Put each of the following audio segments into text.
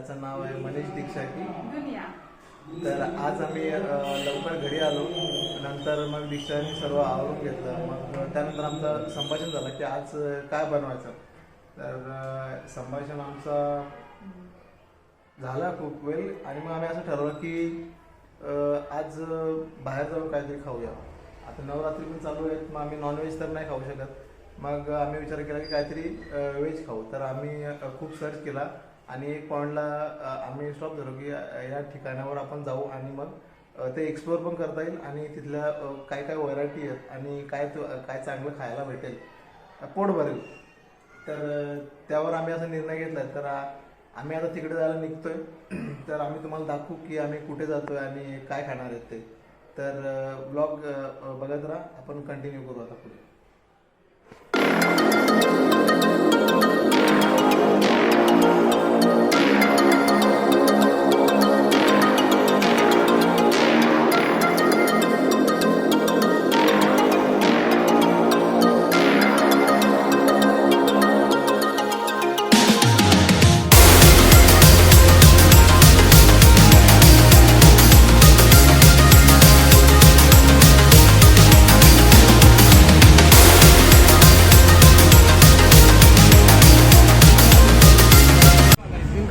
ज्याचं नाव आहे मनीष दीक्षा की. तर आज आम्ही लवकर घरी आलो. नंतर मग दीक्षाने सर्व आवरून घेतलं. मग त्यानंतर आमचं संभाषण झालं की आज काय बनवायचं. तर संभाषण आमचं झालं खूप वेळ आणि मग आम्ही असं ठरवलं की आज बाहेर जाऊन काहीतरी खाऊया. आता नवरात्री पण चालू आहेत, मग आम्ही नॉनव्हेज तर नाही खाऊ शकत. मग आम्ही विचार केला की काहीतरी व्हेज खाऊ. तर आम्ही खूप सर्च केला आणि एक पॉईंटला आम्ही स्टॉप झालो की या ठिकाणावर आपण जाऊ आणि मग ते एक्सप्लोअर पण करता येईल आणि तिथल्या काय काय व्हरायटी आहेत आणि काय चांगलं खायला भेटेल, पोट भरेल. तर त्यावर आम्ही असा निर्णय घेतला. तर आम्ही आता तिकडे जायला निघतोय. तर आम्ही तुम्हाला दाखवू की आम्ही कुठे जातोय आणि काय खाणार आहेत ते. तर ब्लॉग बघत राहा, आपण कंटिन्यू करू आता पुढे.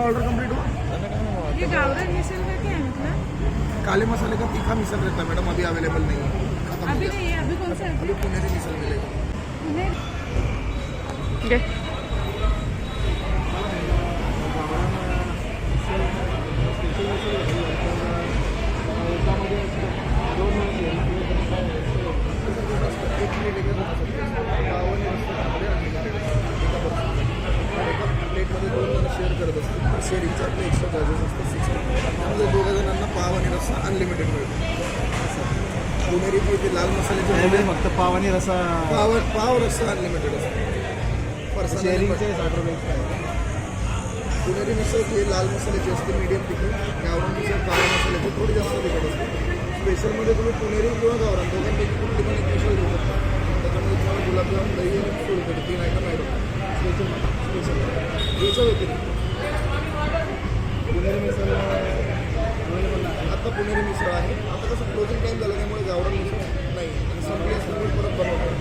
ऑर्डर कंप्लीट हुआ. ये गावरान मिसल का क्या है मतलब? काले मसाले का तीखा मिसल रहता है मैडम, अभी अवेलेबल नहीं है. खत्म अभी हो गया. नहीं है, अभी कौन सा अभी पुनेरी मिसल मिलेगा. एक प्लेट एक प्लेटमध्ये 2 जण शेअर करत असतात. शेअरिंगचा आपले एक्स्ट्रा चार्जेस असतात 60. त्यामध्ये 2 जणांना पाव आणि रस्सा अनलिमिटेड मिळतो. पुणेरी ते लाल मसाल्याचे फक्त पाव आणि रसा. पाव रस्सा अनलिमिटेड असतो. पर्सनल शेअरिंगचे 60 रुपये. पुणेरी मिसळ ही लाल मसाल्याची असते, मीडियम तिखट. गावरान मिसळ काळ्या मसाल्याची थोडी जास्त तिखट असते. स्पेशलमध्ये तुम्ही पुणेरी किंवा गावरान दोघांपैकी कुठली पण एक मिसळ घेऊ शकता. त्याच्यामध्ये तुम्हाला गुलाबजाम, दही आणि सोलकढी 3 आयटम स्पेशल याच्या व्यतिरिक्त पुणेरी मिसळ आता पुणेरी मिसळ आहे. आता कसं क्लोजिंग टाईम झाला त्यामुळे गावरान मिसळ नाही आणि संपली असल्यामुळे परत बनवतात.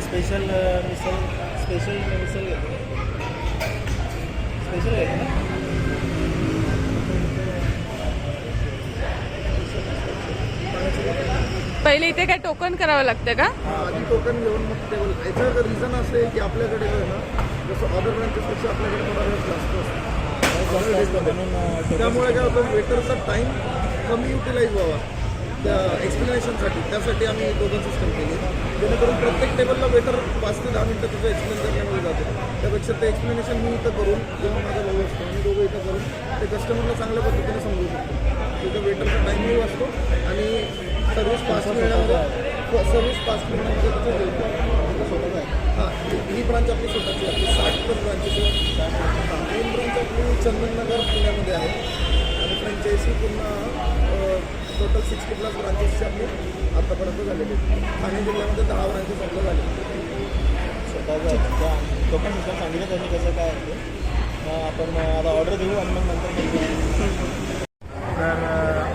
स्पेशल मिसळ स्पेशल घेतो ना. पहिले इथे काय टोकन करावं लागतं का? आधी टोकन घेऊन मग टेबल. याचं रिझन असं आहे की आपल्याकडे ना जसं अदर ब्रँचेसपेक्षा आपल्याकडे थोडा वेळ जास्त असतो. त्यामुळे काय होतं, वेटरचा टाईम कमी युटिलाइज व्हावा त्या एक्सप्लेनेशनसाठी. त्यासाठी आम्ही टोकन सिस्टम केली, जेणेकरून प्रत्येक टेबलला वेटर 5 ते 10 मिनटं तुझं एक्सप्लेन करण्यामध्ये जातो. त्यापेक्षा ते एक्सप्लेनेशन मी इथं करून जेव्हा माझा भाऊ असतो आणि दोघं इथं करून ते कस्टमरला चांगल्या पद्धतीने समजू शकतो. तिथं वेटरचा टाईमही वाचतो आणि सर्व्हिस फास्ट मिळण्यामध्ये तिथं स्वतःच आहे. हां, ही ब्रांच आपली स्वतःची आहे. 60+ ब्रांचेस आहे. मेन ब्रांच आपली चंदननगर पुण्यामध्ये आहे आणि फ्रँचायसी पूर्ण टोटल 60+ ब्रांचेसची आपली आत्तापर्यंत झालेली आहेत. ठाणे जिल्ह्यामध्ये 10 ब्रांचेस आपल्या झाले. स्वतःचा टोकन सिस्टम सांगितलं त्यांनी कसं काय आहे. आपण आता ऑर्डर देऊ आणि मग नंतर. तर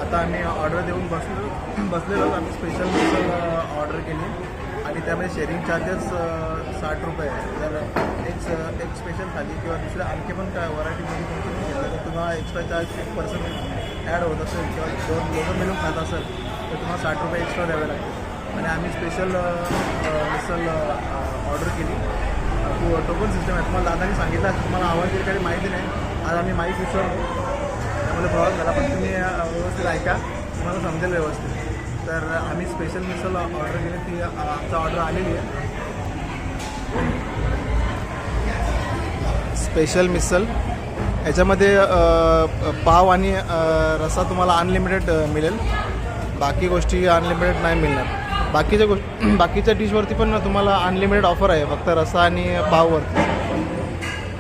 आता आम्ही ऑर्डर देऊन बसलेलो. आम्ही स्पेशल मिसळ ऑर्डर केली आणि त्यामध्ये शेअरिंग चार्जेस 60 रुपये आहे. जर एक स्पेशल थाली किंवा दुसऱ्या आणखी पण काय व्हरायटीमध्ये तुम्ही घेतलं तर तुम्हाला एक्स्ट्रा चार्ज 1% ॲड होत असेल किंवा 2 लोकं मिळून खात असेल तर तुम्हाला 60 रुपये एक्स्ट्रा द्यावे लागतील. आणि आम्ही स्पेशल मिसळ ऑर्डर केली. टोकन सिस्टम आहे. तुम्हाला दादाने सांगितलं तुम्हाला आवाज काही माहिती नाही. आज आम्ही माईक विसरलो त्यामुळे प्रॉब्लेम झाला, पण तुम्ही व्यवस्थित ऐका, तुम्हाला समजेल व्यवस्थित. तर आम्ही स्पेशल मिसळ ऑर्डर केली. ती आमचा ऑर्डर आलेली आहे. स्पेशल मिसळ याच्यामध्ये पाव आणि रस्सा तुम्हाला अनलिमिटेड मिळेल. बाकी गोष्टी अनलिमिटेड नाही मिळणार. बाकीच्या डिशवरती पण तुम्हाला अनलिमिटेड ऑफर आहे, फक्त रस्सा आणि पाववरती.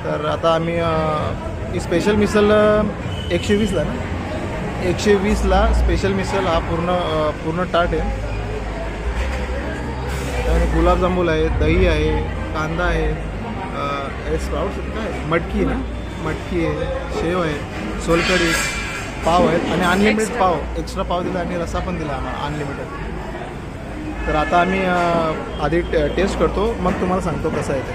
तर आता आम्ही ही स्पेशल मिसळ 120ला ना, 120ला स्पेशल मिसळ हा पूर्ण ताट आहे. त्यामध्ये गुलाबजामुन आहे, दही आहे, कांदा आहे, स्प्राउट्स काय मटकी ना, मटकी आहे, शेव आहे, सोलकढी, पाव आहेत आणि अनलिमिटेड Extra. पाव, एक्स्ट्रा पाव दिला आणि रस्सा पण दिला आम्हाला अनलिमिटेड. तर आता आम्ही आधी टेस्ट करतो, मग तुम्हाला सांगतो कसं आहे ते.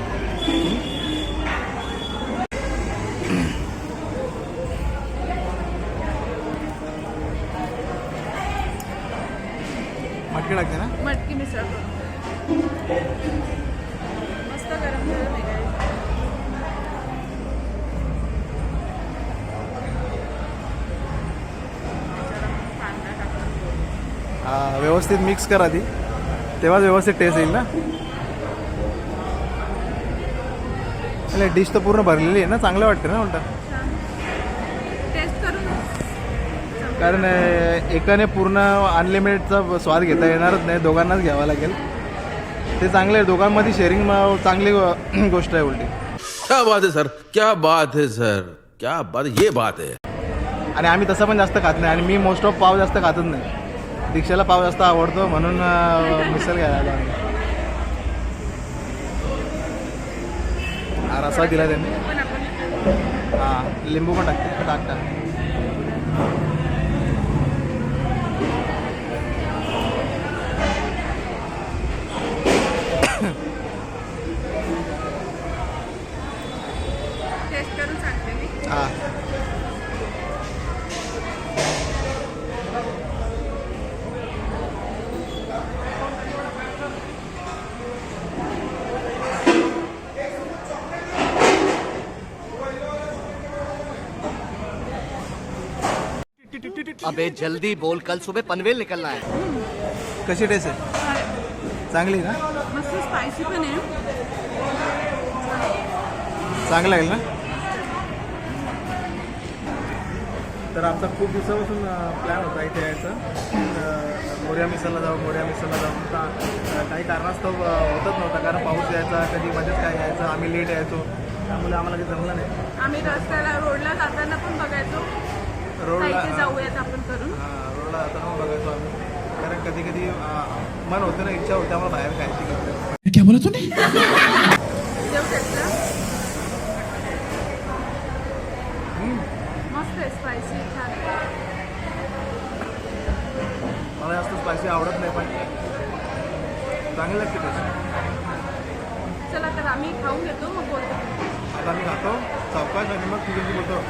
मटकी टाकते ना. मटकी मिसळ मस्त गरम गरम आहे guys. त्याच्यावर कांदा टाकून व्यवस्थित मिक्स करा ती, तेव्हाच व्यवस्थित टेस्ट येईल ना. डिश तर पूर्ण भरलेली आहे ना, चांगलं वाटतं ना उलटा. छान टेस्ट करून कारण एकाने पूर्ण अनलिमिटेडचा स्वाद घेता येणारच नाही, दोघांनाच घ्यावा लागेल. ते चांगलं आहे, दोघांमध्ये शेअरिंग चांगली गोष्ट आहे उलटी. क्या बात है सर, क्या बात है सर, क्या बात, ये बात है. आणि आम्ही तसं पण जास्त खात नाही आणि मी मोस्ट ऑफ पाव जास्त खातच नाही. दीक्षाला पाव जास्त आवडतो म्हणून मिसळ घ्यायला आलो आम्ही. हा रस्सा दिला त्यांनी. पण आपण हां लिंबू पण टाकते, टाक. टेस्ट करून सांगते मी. हां अबे जल्दी बोल, कल सुबह पनवेल निकलना है. कशी टेस्ट आहे? चांगली ना, मस्त स्पायसी पण आहे. चांगलं लागेल ना. तर आमचा खूप दिवसापासून प्लॅन होता इथे यायचा. मोर्या मिसळला जाऊ काही कारणास्तव होतच नव्हता, कारण पाऊस यायचा, कधी मध्येच काय यायचं, आम्ही लेट यायचो, त्यामुळे आम्हाला काही जमलं नाही. आम्ही रस्त्याला रोडला जाताना पण बघायचो रोडला इथे जाऊयात आपण करून. रोडला जाताना पण बघायचो आम्ही, कारण कधी कधी मन होतं ना, इच्छा होते आम्हाला बाहेर खायची. जेवू शकता. मस्त आहे स्पायसी, छान. मला जास्त स्पायसी आवडत नाही, पण चांगलं लागते टेस्ट. चला तर आम्ही खाऊन घेतो, मग बोलतो. आता मी खातो चौकाश आणि मग तुझ्याशी बोलतो.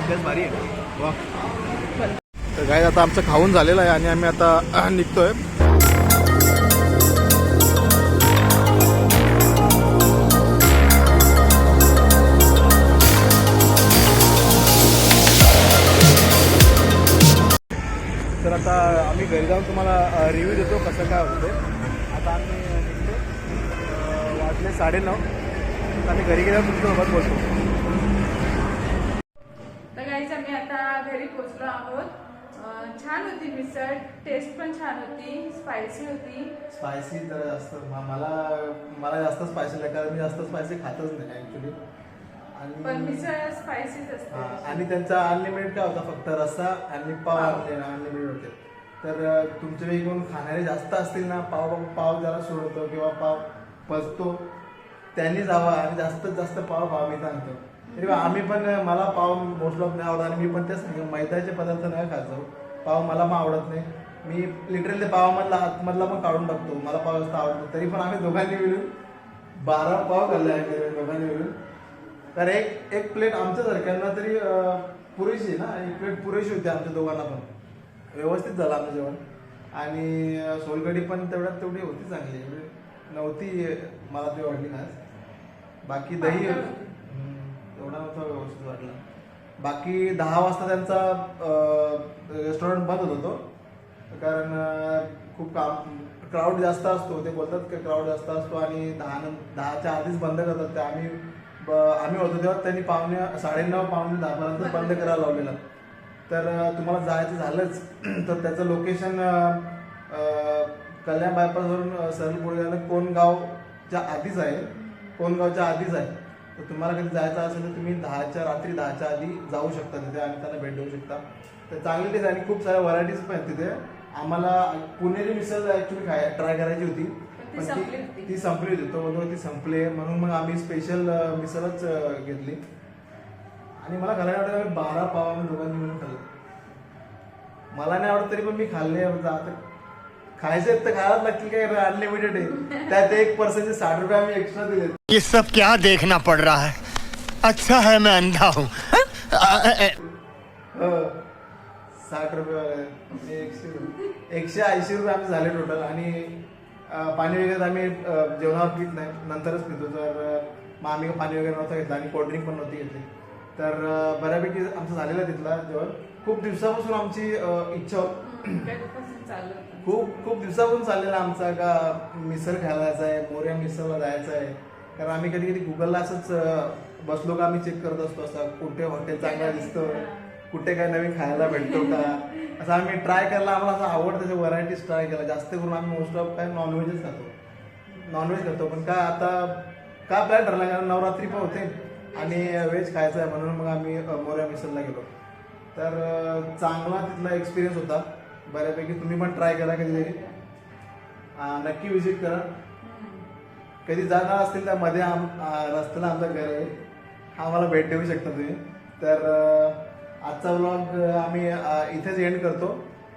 टेस्ट भारी आहे वा. तर काय आता आमचं खाऊन झालेलं आहे आणि आम्ही आता निघतोय. तर आता आम्ही घरी जाऊन तुम्हाला रिव्ह्यू देतो कसं काय होतं. आता आम्ही निघतो, वाजले 9:30. आम्ही घरी गेल्यावर तुमच्यासोबत बोलतो. तर गाईज आम्ही आता घरी पोचलो आहोत. छान होती मिसळ, टेस्ट पण छान होती, स्पायसी होती. स्पायसी तर जास्त मला जास्त स्पायसी नाही, कारण मी जास्त स्पायसी खातच नाही ॲक्च्युली. पण आणि मिसळ स्पायसीच असते. आणि त्यांचा अनलिमिटेड काय होता, फक्त रस्सा आणि पाव अनलिमिटेड होते. तर तुमच्या वेळी कोण खाणारे जास्त असतील ना, पाव जरा सोडतो किंवा पाव पचतो, त्यांनी जावा आणि जास्तीत जास्त पाव मी आणतो. तरी आम्ही पण, मला पाव मोस्ट ऑफ नाही आवडत आणि मी पण तेच सांगेन, मैद्याचे पदार्थ नाही खात जाऊ. पाव मला मग आवडत नाही. मी लिटरली पावामधला आतमधला पण काढून टाकतो, मला पाव जास्त आवडतो. तरी पण आम्ही दोघांनी मिळून 12 पाव खाल्ले आहे दोघांनी मिळून. तर एक प्लेट आमच्यासारख्यांना तरी पुरेशी ना, एक प्लेट पुरेशी होती आमच्या दोघांना पण. व्यवस्थित झालं आमचं जेवण. आणि सोलकढी पण तेवढी होती, चांगली नव्हती, मला ती वाटली खास. बाकी दही एवढा नव्हता व्यवस्थित वाटला. बाकी 10 वाजता त्यांचा रेस्टॉरंट बंद होत होतो, कारण खूप क्राऊड जास्त असतो. ते बोलतात की क्राऊड जास्त असतो आणि 10च्या आधीच बंद करतात. ते आम्ही होतो तेव्हा त्यांनी 9:30 पावणे 10 बंद करायला लावलेलं. तर तुम्हाला जायचं झालंच तर त्याचं लोकेशन कल्याण बायपासवरून सरळ पुढे गेलं कोणगावच्या आधीच आहे. तर तुम्हाला कधी जायचं असेल तर तुम्ही रात्री 10च्या आधी जाऊ शकता तिथे आणि त्यांना भेट देऊ शकता. तर चांगली टेस्ट आणि खूप साऱ्या व्हरायटीज पण आहेत तिथे. आम्हाला पुणेरी मिसळ ॲक्च्युली ट्राय करायची होती, पण ती संपली होती. तो बोलतो ती संपली म्हणून मग आम्ही स्पेशल मिसळच घेतली. आणि मला खायला आवडत आम्ही 12 पाव आम्ही दोघांनी मिळून खाल्ले. मला नाही आवडत तरी पण मी खाल्ले. आता खायचे तर खायलाच लागतील, काय अनलिमिटेड आहे. त्यात 1% 60 रुपये आम्ही एक्स्ट्रा दिले. ये सब क्या देखना पड़ रहा है? अच्छा है मैं अंधा हूँ. 60 रुपये 180 रुपये आमचे झाले टोटल. आणि पाणी वगैरे आम्ही जेवणावर पित नाही, नंतरच पितो. तर मग आम्ही पाणी वगैरे नव्हतं घेतलं आणि कोल्ड्रिंक पण नव्हती घेतली. तर बऱ्यापैकी आमचं झालेलं तिथला जेवण. खूप दिवसापासून आमची इच्छा कधीपासून चालू होतं. खूप दिवसापासून चाललेला आमचा का मिसळ खायला जायचं आहे, मोर्या मिसळला जायचं आहे. कारण आम्ही कधी कधी गुगलला असंच बसलो का आम्ही चेक करत असतो असं कुठे हॉटेल चांगलं दिसतं, कुठे काय नवीन खायला भेटतो का, असं आम्ही ट्राय करायला आम्हाला असं आवडतं. त्याच्या व्हरायटीज ट्राय केला. जास्त करून आम्ही मोस्ट ऑफ काय नॉनव्हेजच खातो. पण काय आता का प्लॅन ठरला, कारण नवरात्री पण होते आणि व्हेज खायचं आहे म्हणून मग आम्ही मोर्या मिसळला गेलो. तर चांगला तिथला एक्सपिरियन्स होता बऱ्यापैकी. तुम्ही पण ट्राय करा कधीतरी, नक्की विजिट करा. कधी जाणार असतील तर मध्ये रस्त्याला आमचं घर आहे, आम्हाला भेट देऊ शकता तुम्ही. तर आजचा व्लॉग आम्ही इथेच एंड करतो.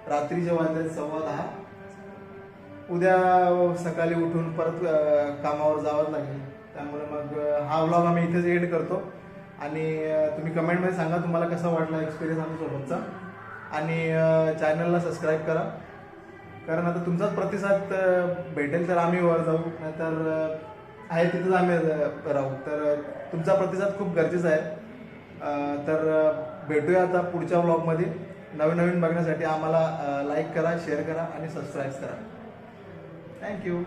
रात्रीचे वाजले 10:15. उद्या सकाळी उठून परत कामावर जावंच लागेल. त्यामुळे मग हा व्लॉग आम्ही इथेच एंड करतो. आणि तुम्ही कमेंटमध्ये सांगा तुम्हाला कसा वाटला एक्सपिरियन्स आमच्यासोबतचा. आणि चॅनलला सबस्क्राईब करा, कारण आता तुमचाच प्रतिसाद भेटेल तर आम्ही वर जाऊ, नाहीतर आहे तिथंच आम्ही राहू. तर तुमचा प्रतिसाद खूप गरजेचा आहे. तर भेटूया आता पुढच्या व्लॉगमध्ये. नवीन बघण्यासाठी आम्हाला लाईक करा, शेअर करा आणि सबस्क्राईब करा. थँक्यू.